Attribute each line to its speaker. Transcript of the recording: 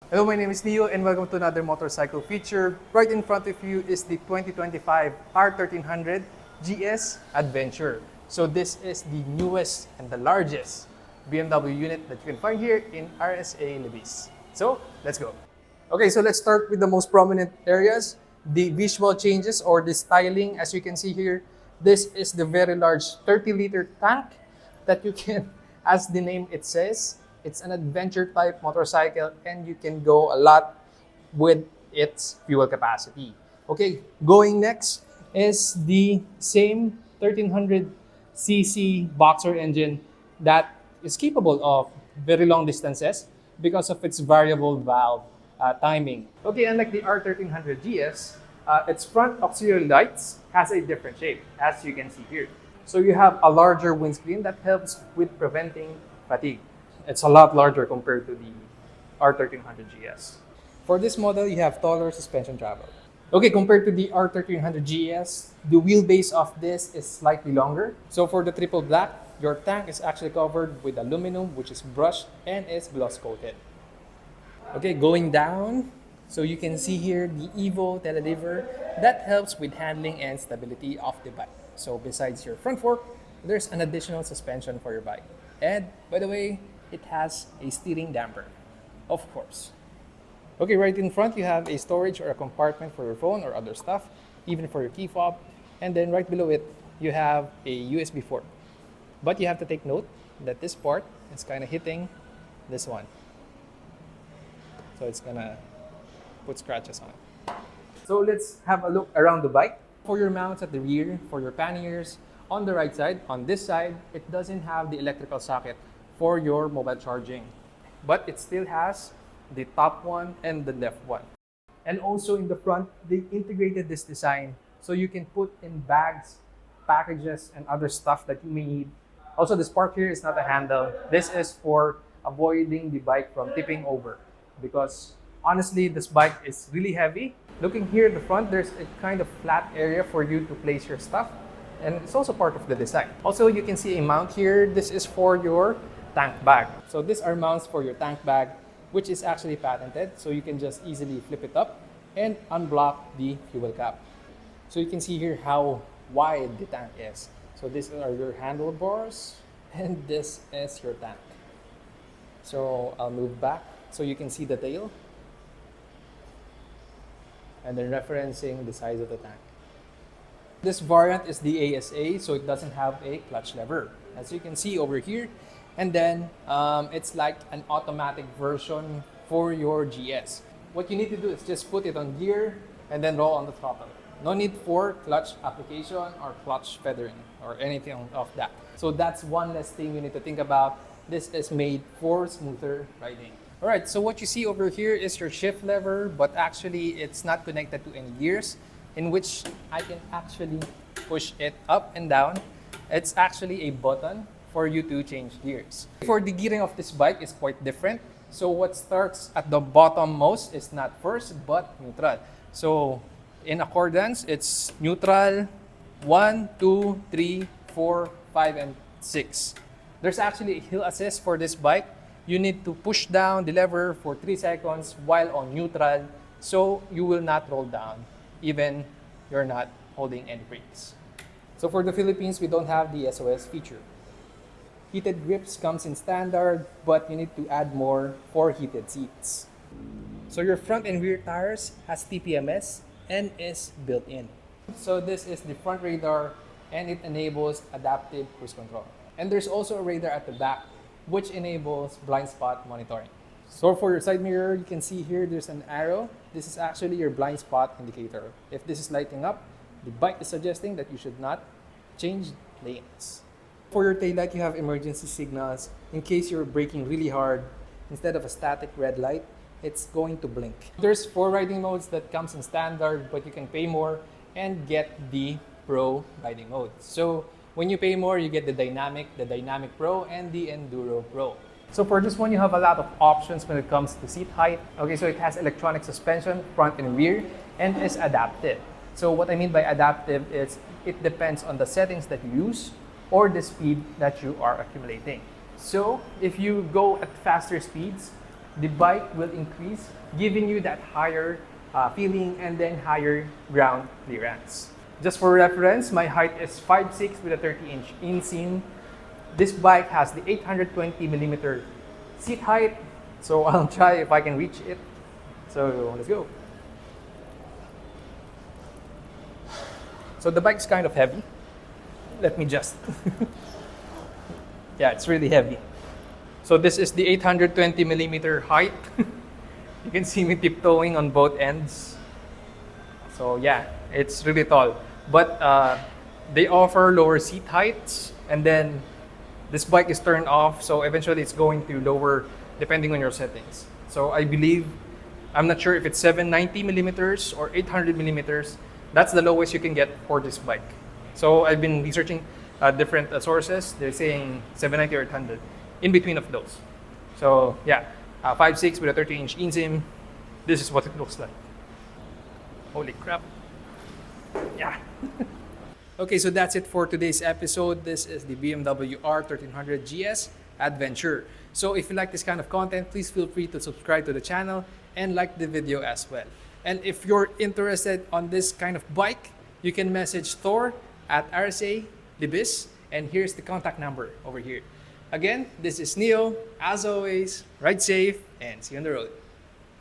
Speaker 1: Hello, my name is Leo and welcome to another motorcycle feature. Right in front of you is the 2025 R1300GS Adventure. So this is the newest and the largest BMW unit that you can find here in ASA libis. So let's go. Okay, so let's start with the most prominent areas. The visual changes or the styling, as you can see here, this is the very large 30-liter tank that you can, as the name it says, it's an adventure type motorcycle and you can go a lot with its fuel capacity. Okay, going next is the same 1300cc boxer engine that is capable of very long distances because of its variable valve timing. Okay, unlike the R1300GS, its front auxiliary lights has a different shape, as you can see here. So you have a larger windscreen that helps with preventing fatigue. It's a lot larger compared to the R1300GS. For this model, you have taller suspension travel. Okay, compared to the R1300GS, the wheelbase of this is slightly longer. So for the triple black, your tank is actually covered with aluminum, which is brushed and is gloss coated. Okay, going down, so you can see here the Evo telelever that helps with handling and stability of the bike. So besides your front fork, there's an additional suspension for your bike. And by the way, it has a steering damper, of course. Okay, right in front, you have a storage or a compartment for your phone or other stuff, even for your key fob. And then right below it, you have a USB port. But you have to take note that this part is kind of hitting this one. So it's gonna put scratches on it. So let's have a look around the bike. For your mounts at the rear, for your panniers, on the right side, on this side, it doesn't have the electrical socket for your mobile charging. But it still has the top one and the left one. And also in the front, they integrated this design so you can put in bags, packages, and other stuff that you may need. Also, this part here is not a handle. This is for avoiding the bike from tipping over because honestly, this bike is really heavy. Looking here at the front, there's a kind of flat area for you to place your stuff. And it's also part of the design. Also, you can see a mount here. This is for your tank bag. So these are mounts for your tank bag, which is actually patented. So you can just easily flip it up and unblock the fuel cap. So you can see here how wide the tank is. So these are your handlebars and this is your tank. So I'll move back so you can see the tail. And then referencing the size of the tank. This variant is the ASA, so it doesn't have a clutch lever, as you can see over here. And then it's like an automatic version for your GS. What you need to do is just put it on gear and then roll on the throttle. No need for clutch application or clutch feathering or anything of that. So that's one less thing you need to think about. This is made for smoother riding. All right, so what you see over here is your shift lever, but actually it's not connected to any gears, in which I can actually push it up and down. It's actually a button for you to change gears. For the gearing of this bike is quite different. So what starts at the bottom most is not first, but neutral. So in accordance, it's neutral, 1, 2, 3, 4, 5, and 6. There's actually a hill assist for this bike. You need to push down the lever for 3 seconds while on neutral, so you will not roll down, even you're not holding any brakes. So for the Philippines, we don't have the SOS feature. Heated grips comes in standard, but you need to add more for heated seats. So your front and rear tires has TPMS and is built in. So this is the front radar and it enables adaptive cruise control. And there's also a radar at the back which enables blind spot monitoring. So for your side mirror, you can see here there's an arrow. This is actually your blind spot indicator. If this is lighting up, the bike is suggesting that you should not change lanes. For your taillight, you have emergency signals. In case you're braking really hard, instead of a static red light, it's going to blink. There's 4 riding modes that comes in standard, but you can pay more and get the Pro riding mode. So when you pay more, you get the Dynamic Pro, and the Enduro Pro. So for this one, you have a lot of options when it comes to seat height. Okay, so it has electronic suspension, front and rear, and is adaptive. So what I mean by adaptive is it depends on the settings that you use or the speed that you are accumulating. So if you go at faster speeds, the bike will increase, giving you that higher feeling and then higher ground clearance. Just for reference, my height is 5'6" with a 30-inch inseam. This bike has the 820mm seat height, so I'll try if I can reach it. So let's go. So the bike's kind of heavy. Let me just. Yeah, it's really heavy. So this is the 820mm height. You can see me tiptoeing on both ends. So yeah, it's really tall. But they offer lower seat heights, and then this bike is turned off, so eventually it's going to lower depending on your settings. So I believe, I'm not sure if it's 790mm or 800mm. That's the lowest you can get for this bike. So I've been researching different sources. They're saying 790 or 800, in between of those. So yeah, 5'6" with a 30-inch inseam. This is what it looks like. Holy crap. Yeah. Okay, so that's it for today's episode. This is the BMW R1300GS Adventure. So if you like this kind of content, please feel free to subscribe to the channel and like the video as well. And if you're interested on this kind of bike, you can message Thor at ASA, libis, and here's the contact number over here. Again, this is Neo. As always, ride safe and see you on the road.